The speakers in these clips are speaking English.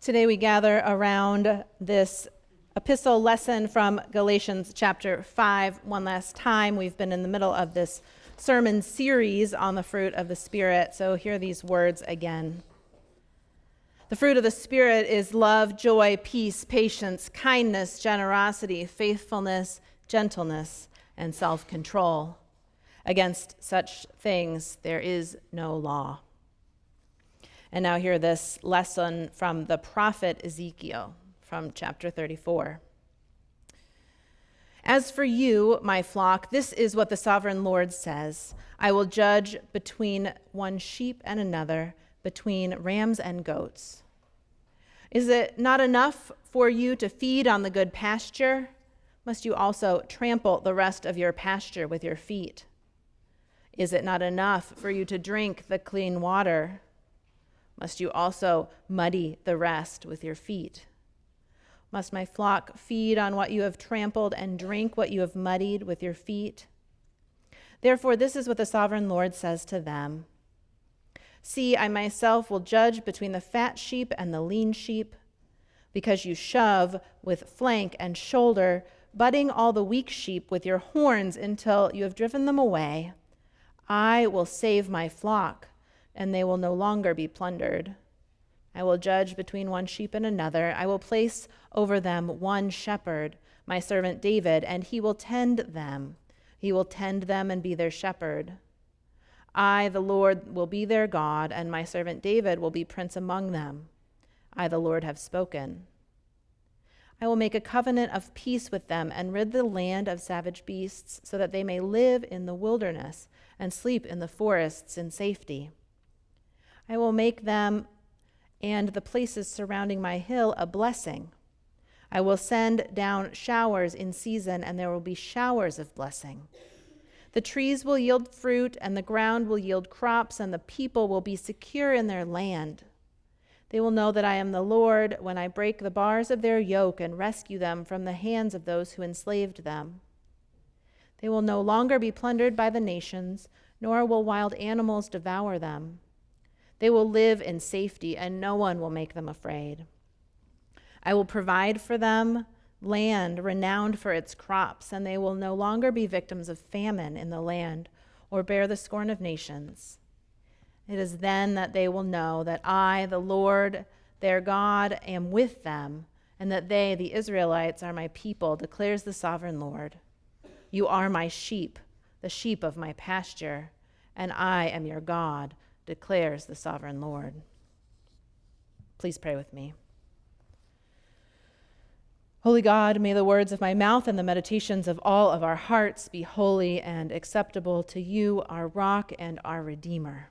Today we gather around this epistle lesson from Galatians chapter 5. One last time, we've been in the middle of this sermon series on the fruit of the Spirit, so hear these words again. The fruit of the Spirit is love, joy, peace, patience, kindness, generosity, faithfulness, gentleness, and self-control. Against such things there is no law. And now hear this lesson from the prophet Ezekiel from chapter 34. As for you, my flock, this is what the sovereign Lord says. I will judge between one sheep and another, between rams and goats. Is it not enough for you to feed on the good pasture? Must you also trample the rest of your pasture with your feet? Is it not enough for you to drink the clean water? Must you also muddy the rest with your feet? Must my flock feed on what you have trampled and drink what you have muddied with your feet? Therefore, this is what the sovereign Lord says to them. See, I myself will judge between the fat sheep and the lean sheep, because you shove with flank and shoulder, butting all the weak sheep with your horns until you have driven them away. I will save my flock, and they will no longer be plundered. I will judge between one sheep and another. I will place over them one shepherd, my servant David, and he will tend them. He will tend them and be their shepherd. I, the Lord, will be their God, and my servant David will be prince among them. I, the Lord, have spoken. I will make a covenant of peace with them and rid the land of savage beasts, so that they may live in the wilderness and sleep in the forests in safety. I will make them and the places surrounding my hill a blessing. I will send down showers in season, and there will be showers of blessing. The trees will yield fruit, and the ground will yield crops, and the people will be secure in their land. They will know that I am the Lord when I break the bars of their yoke and rescue them from the hands of those who enslaved them. They will no longer be plundered by the nations, nor will wild animals devour them. They will live in safety, and no one will make them afraid. I will provide for them land renowned for its crops, and they will no longer be victims of famine in the land or bear the scorn of nations. It is then that they will know that I, the Lord, their God, am with them, and that they, the Israelites, are my people, declares the sovereign Lord. You are my sheep, the sheep of my pasture, and I am your God, declares the sovereign Lord. Please pray with me. Holy God, may the words of my mouth and the meditations of all of our hearts be holy and acceptable to you, our rock and our Redeemer.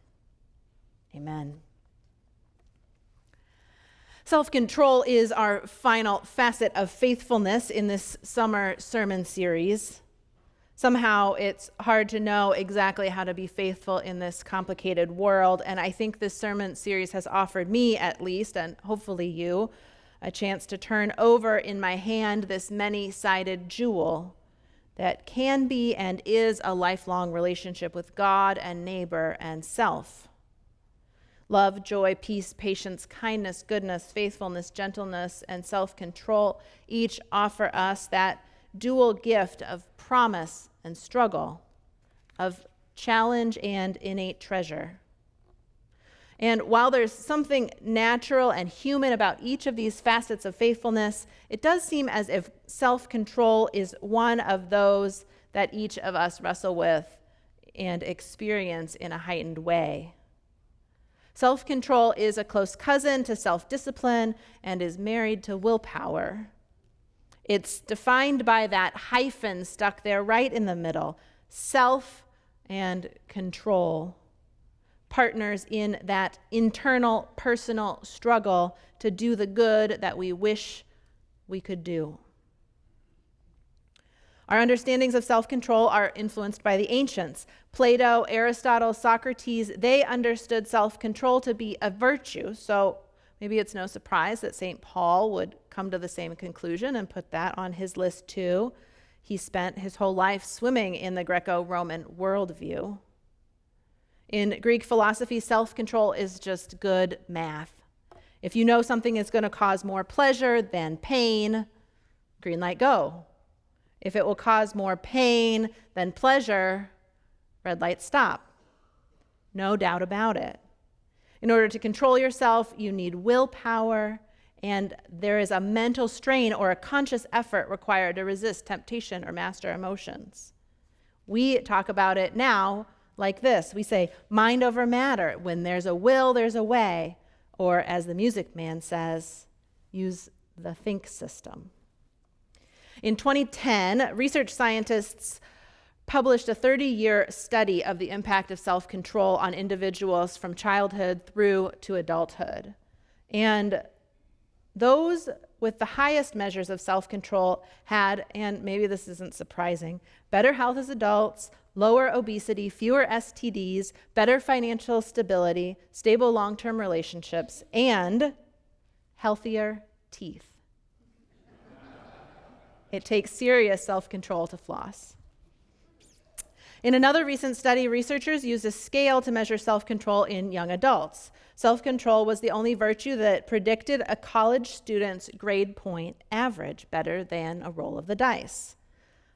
Amen. Self-control is our final facet of faithfulness in this summer sermon series. Somehow it's hard to know exactly how to be faithful in this complicated world, and I think this sermon series has offered me, at least, and hopefully you, a chance to turn over in my hand this many-sided jewel that can be and is a lifelong relationship with God and neighbor and self. Love, joy, peace, patience, kindness, goodness, faithfulness, gentleness, and self-control each offer us that dual gift of promise and struggle, of challenge and innate treasure. And while there's something natural and human about each of these facets of faithfulness, it does seem as if self-control is one of those that each of us wrestle with and experience in a heightened way. Self-control is a close cousin to self-discipline and is married to willpower. It's defined by that hyphen stuck there right in the middle, self and control. Partners in that internal personal struggle to do the good that we wish we could do. Our understandings of self-control are influenced by the ancients. Plato, Aristotle, Socrates, they understood self-control to be a virtue. So maybe it's no surprise that St. Paul would come to the same conclusion and put that on his list too. He spent his whole life swimming in the Greco-Roman worldview. In Greek philosophy, self-control is just good math. If you know something is going to cause more pleasure than pain, green light, go. If it will cause more pain than pleasure, red light, stop. No doubt about it. In order to control yourself, you need willpower, and there is a mental strain or a conscious effort required to resist temptation or master emotions. We talk about it now like this. We say, mind over matter. When there's a will, there's a way. Or as the Music Man says, use the think system. In 2010, research scientists published a 30-year study of the impact of self-control on individuals from childhood through to adulthood. And those with the highest measures of self-control had, and maybe this isn't surprising, better health as adults, lower obesity, fewer STDs, better financial stability, stable long-term relationships, and healthier teeth. It takes serious self-control to floss. In another recent study, researchers used a scale to measure self-control in young adults. Self-control was the only virtue that predicted a college student's grade point average better than a roll of the dice.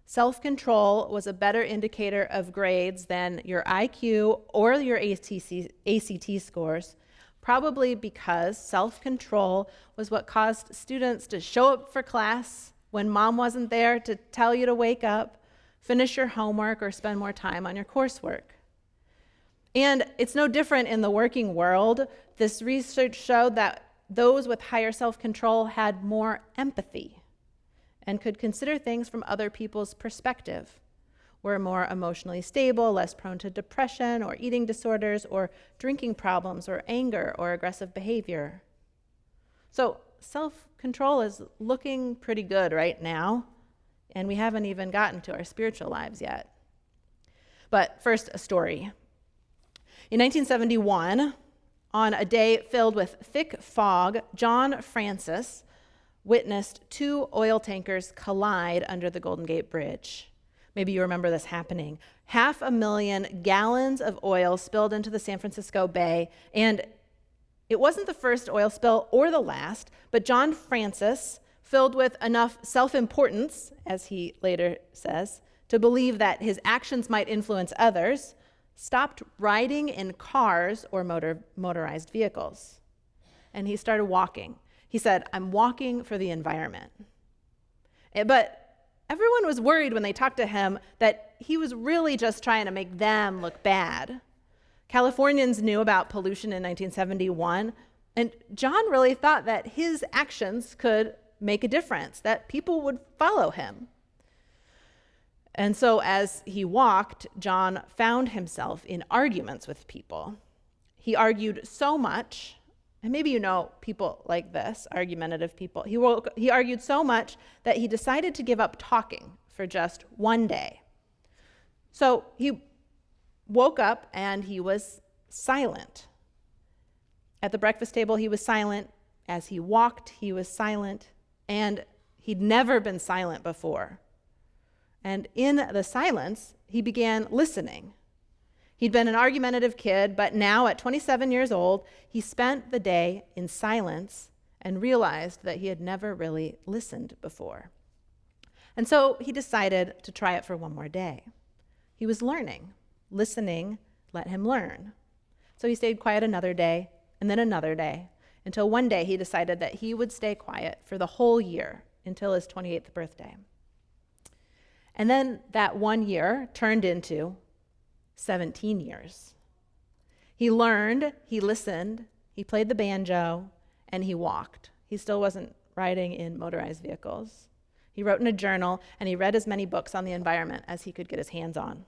Self-control was a better indicator of grades than your IQ or your ACT scores, probably because self-control was what caused students to show up for class when mom wasn't there to tell you to wake up, finish your homework, or spend more time on your coursework. And it's no different in the working world. This research showed that those with higher self-control had more empathy and could consider things from other people's perspective, were more emotionally stable, less prone to depression or eating disorders or drinking problems or anger or aggressive behavior. So self-control is looking pretty good right now, and we haven't even gotten to our spiritual lives yet. But first, a story. In 1971, on a day filled with thick fog, John Francis witnessed two oil tankers collide under the Golden Gate Bridge. Maybe you remember this happening. 500,000 gallons of oil spilled into the San Francisco Bay, and it wasn't the first oil spill or the last, but John Francis, filled with enough self-importance, as he later says, to believe that his actions might influence others, stopped riding in cars or motorized vehicles. And he started walking. He said, "I'm walking for the environment." But everyone was worried when they talked to him that he was really just trying to make them look bad. Californians knew about pollution in 1971, and John really thought that his actions could make a difference, that people would follow him. And so as he walked, John found himself in arguments with people. He argued so much, and maybe you know people like this, argumentative people. He argued so much that he decided to give up talking for just one day. So he woke up and he was silent. At the breakfast table, he was silent. As he walked, he was silent. And he'd never been silent before. And in the silence, he began listening. He'd been an argumentative kid, but now at 27 years old, he spent the day in silence and realized that he had never really listened before. And so he decided to try it for one more day. He was learning. Listening let him learn. So he stayed quiet another day, and then another day, until one day he decided that he would stay quiet for the whole year until his 28th birthday. And then that 1 year turned into 17 years. He learned, he listened, he played the banjo, and he walked. He still wasn't riding in motorized vehicles. He wrote in a journal, and he read as many books on the environment as he could get his hands on.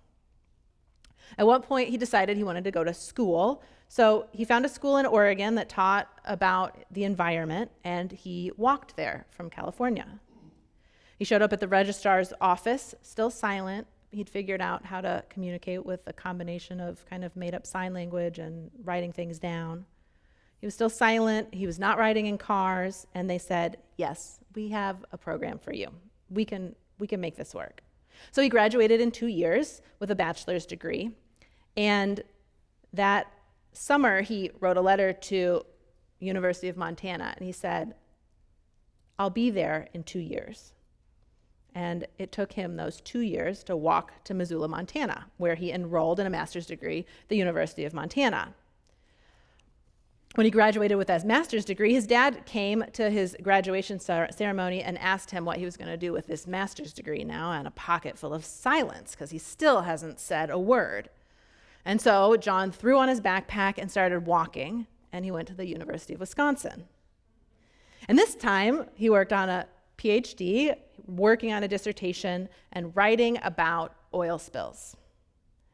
At one point, he decided he wanted to go to school, so he found a school in Oregon that taught about the environment, and he walked there from California. He showed up at the registrar's office, still silent. He'd figured out how to communicate with a combination of kind of made-up sign language and writing things down. He was still silent. He was not riding in cars, and they said, "Yes, we have a program for you. We can make this work." So he graduated in 2 years with a bachelor's degree, and that summer he wrote a letter to, University of Montana, and he said, I'll be there in 2 years. And it took him those 2 years to walk to Missoula, Montana, where he enrolled in a master's degree at the University of Montana. When he graduated with his master's degree, his dad came to his graduation ceremony and asked him what he was going to do with this master's degree now, and a pocket full of silence, because he still hasn't said a word. And so John threw on his backpack and started walking, and he went to the University of Wisconsin. And this time, he worked on a PhD, working on a dissertation, and writing about oil spills.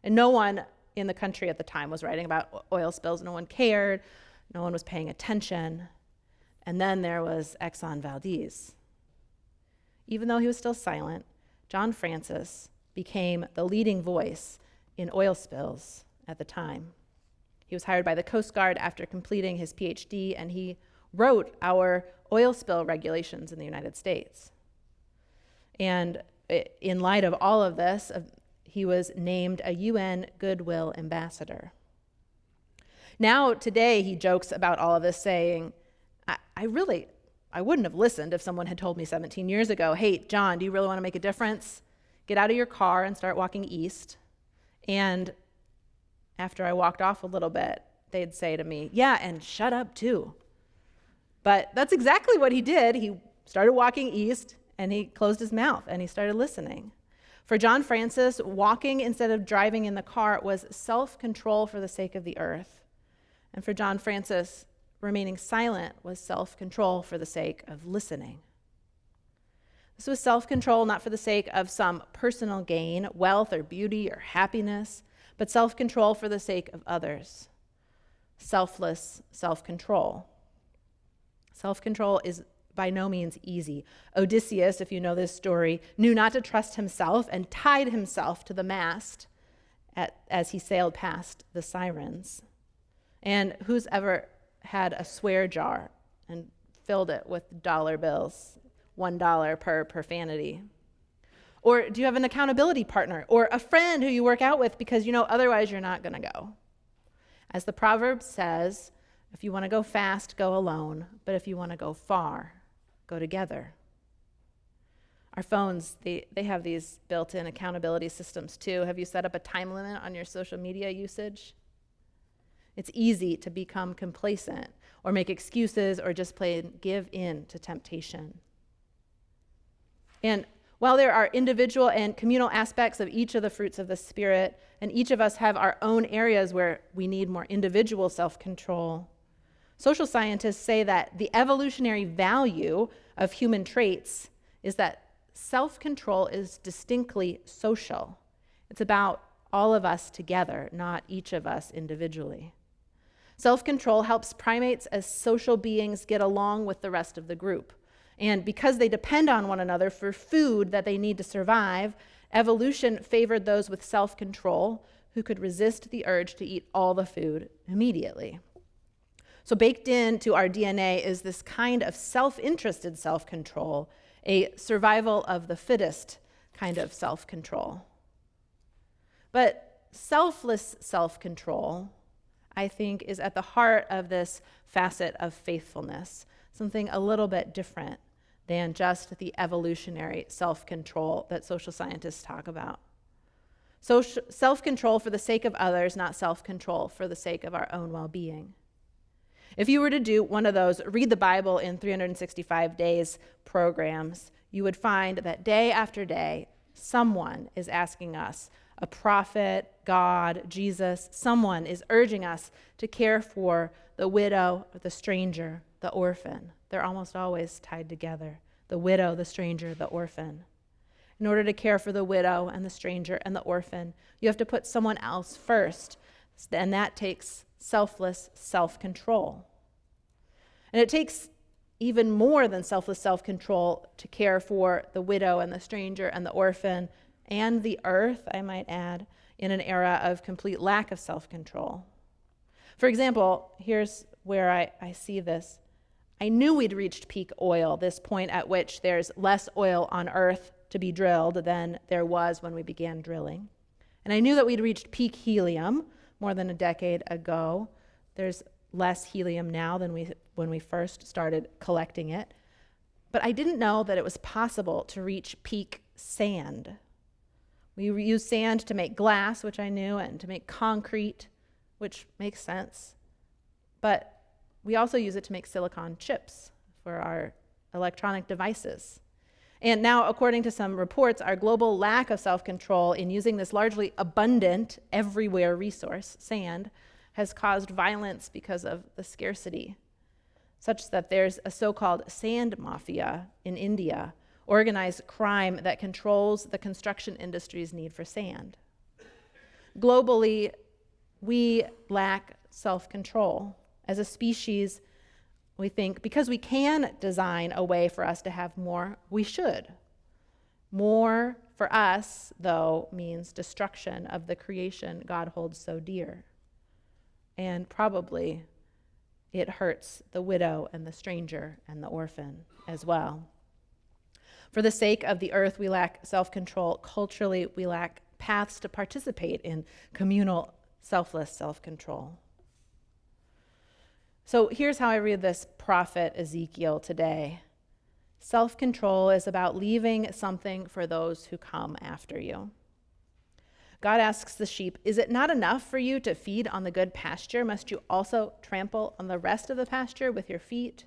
And no one in the country at the time was writing about oil spills. No one cared. No one was paying attention. And then there was Exxon Valdez. Even though he was still silent, John Francis became the leading voice in oil spills at the time. He was hired by the Coast Guard after completing his PhD, and he wrote our oil spill regulations in the United States. And in light of all of this, he was named a UN Goodwill Ambassador. Now, today, he jokes about all of this, saying, I wouldn't have listened if someone had told me 17 years ago, hey, John, do you really want to make a difference? Get out of your car and start walking east. And after I walked off a little bit, they'd say to me, yeah, and shut up too. But that's exactly what he did. He started walking east, and he closed his mouth, and he started listening. For John Francis, walking instead of driving in the car was self-control for the sake of the earth. And for John Francis, remaining silent was self-control for the sake of listening. This was self-control not for the sake of some personal gain, wealth or beauty or happiness, but self-control for the sake of others. Selfless self-control. Self-control is by no means easy. Odysseus, if you know this story, knew not to trust himself and tied himself to the mast as he sailed past the sirens. And who's ever had a swear jar and filled it with dollar bills, $1 per profanity? Or do you have an accountability partner or a friend who you work out with because you know otherwise you're not going to go? As the proverb says, if you want to go fast, go alone, but if you want to go far, go together. Our phones, they have these built-in accountability systems too. Have you set up a time limit on your social media usage? It's easy to become complacent or make excuses or just plain give in to temptation. And while there are individual and communal aspects of each of the fruits of the Spirit, and each of us have our own areas where we need more individual self-control, social scientists say that the evolutionary value of human traits is that self-control is distinctly social. It's about all of us together, not each of us individually. Self-control helps primates as social beings get along with the rest of the group. And because they depend on one another for food that they need to survive, evolution favored those with self-control who could resist the urge to eat all the food immediately. So baked into our DNA is this kind of self-interested self-control, a survival of the fittest kind of self-control. But selfless self-control, I think, is at the heart of this facet of faithfulness, something a little bit different than just the evolutionary self-control that social scientists talk about. So self-control for the sake of others, not self-control for the sake of our own well-being. If you were to do one of those read the Bible in 365 days programs, you would find that day after day, someone is asking us, a prophet, God, Jesus, someone is urging us to care for the widow, the stranger, the orphan. They're almost always tied together. The widow, the stranger, the orphan. In order to care for the widow and the stranger and the orphan, you have to put someone else first, and that takes selfless self-control. And it takes even more than selfless self-control to care for the widow and the stranger and the orphan and the earth, I might add, in an era of complete lack of self-control. For example, here's where I see this. I knew we'd reached peak oil, this point at which there's less oil on Earth to be drilled than there was when we began drilling. And I knew that we'd reached peak helium more than a decade ago. There's less helium now than when we first started collecting it. But I didn't know that it was possible to reach peak sand. We use sand to make glass, which I knew, and to make concrete, which makes sense. But we also use it to make silicon chips for our electronic devices. And now, according to some reports, our global lack of self-control in using this largely abundant, everywhere resource, sand, has caused violence because of the scarcity, such that there's a so-called sand mafia in India, organized crime that controls the construction industry's need for sand. Globally, we lack self-control. As a species, we think because we can design a way for us to have more, we should. More for us, though, means destruction of the creation God holds so dear. And probably it hurts the widow and the stranger and the orphan as well. For the sake of the earth, we lack self-control. Culturally, we lack paths to participate in communal, selfless self-control. So here's how I read this prophet Ezekiel today. Self-control is about leaving something for those who come after you. God asks the sheep, is it not enough for you to feed on the good pasture? Must you also trample on the rest of the pasture with your feet?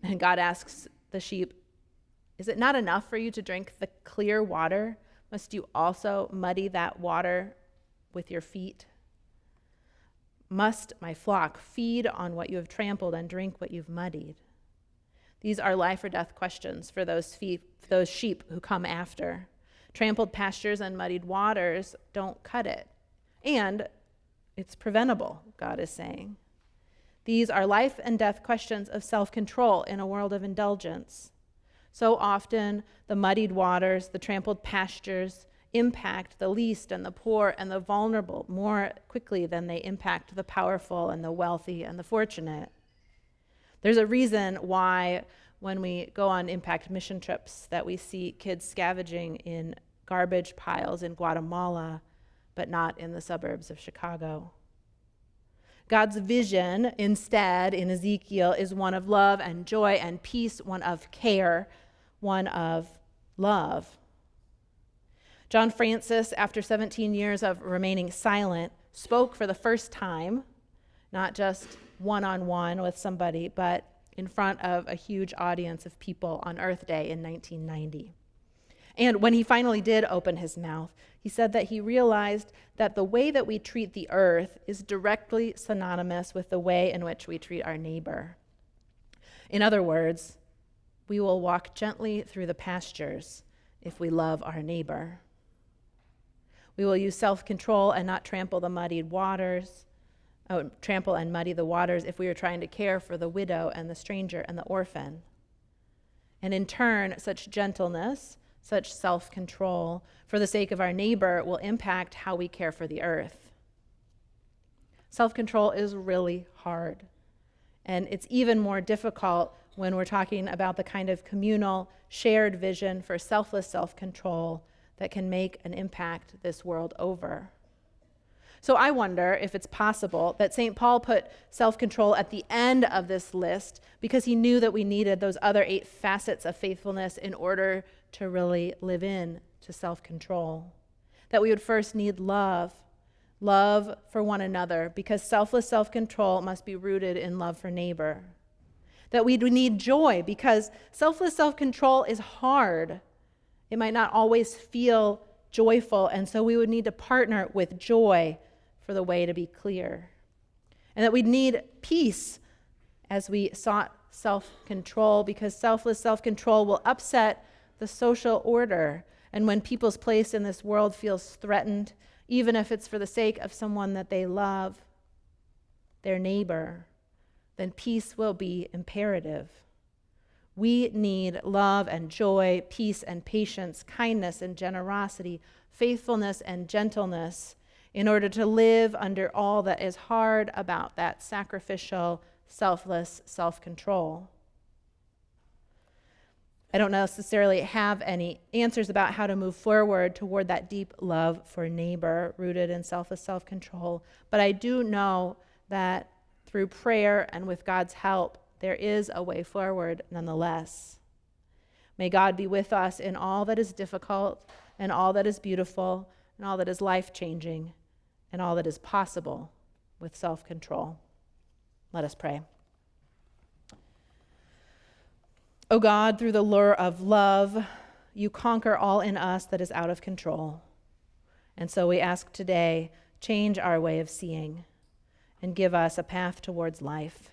And God asks the sheep, is it not enough for you to drink the clear water? Must you also muddy that water with your feet? Must my flock feed on what you have trampled and drink what you've muddied? These are life or death questions for those sheep who come after. Trampled pastures and muddied waters don't cut it. And it's preventable, God is saying. These are life and death questions of self-control in a world of indulgence. So often, the muddied waters, the trampled pastures, impact the least and the poor and the vulnerable more quickly than they impact the powerful and the wealthy and the fortunate. There's a reason why when we go on impact mission trips that we see kids scavenging in garbage piles in Guatemala, but not in the suburbs of Chicago. God's vision, instead, in Ezekiel, is one of love and joy and peace, one of care, one of love. John Francis, after 17 years of remaining silent, spoke for the first time, not just one-on-one with somebody, but in front of a huge audience of people on Earth Day in 1990. And when he finally did open his mouth, he said that he realized that the way that we treat the earth is directly synonymous with the way in which we treat our neighbor. In other words, we will walk gently through the pastures if we love our neighbor. We will use self-control and not trample and muddy the waters if we are trying to care for the widow and the stranger and the orphan. And in turn, such gentleness, such self-control for the sake of our neighbor will impact how we care for the earth. Self-control is really hard. And it's even more difficult when we're talking about the kind of communal, shared vision for selfless self-control that can make an impact this world over. So I wonder if it's possible that St. Paul put self-control at the end of this list because he knew that we needed those other 8 facets of faithfulness in order to really live in to self-control. That we would first need love for one another, because selfless self-control must be rooted in love for neighbor. That we need joy, because selfless self-control is hard. It might not always feel joyful, and so we would need to partner with joy for the way to be clear. And that we'd need peace as we sought self-control, because selfless self-control will upset the social order. And when people's place in this world feels threatened, even if it's for the sake of someone that they love, their neighbor, then peace will be imperative. We need love and joy, peace and patience, kindness and generosity, faithfulness and gentleness in order to live under all that is hard about that sacrificial, selfless self-control. I don't necessarily have any answers about how to move forward toward that deep love for neighbor rooted in selfless self-control, but I do know that through prayer and with God's help, there is a way forward nonetheless. May God be with us in all that is difficult and all that is beautiful and all that is life-changing and all that is possible with self-control. Let us pray. O God, through the lure of love, you conquer all in us that is out of control. And so we ask today, change our way of seeing and give us a path towards life.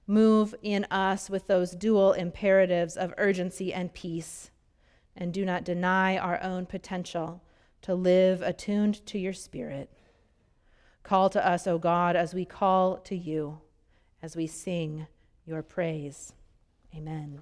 Move in us with those dual imperatives of urgency and peace, and do not deny our own potential to live attuned to your Spirit. Call to us, O God, as we call to you, as we sing your praise. Amen.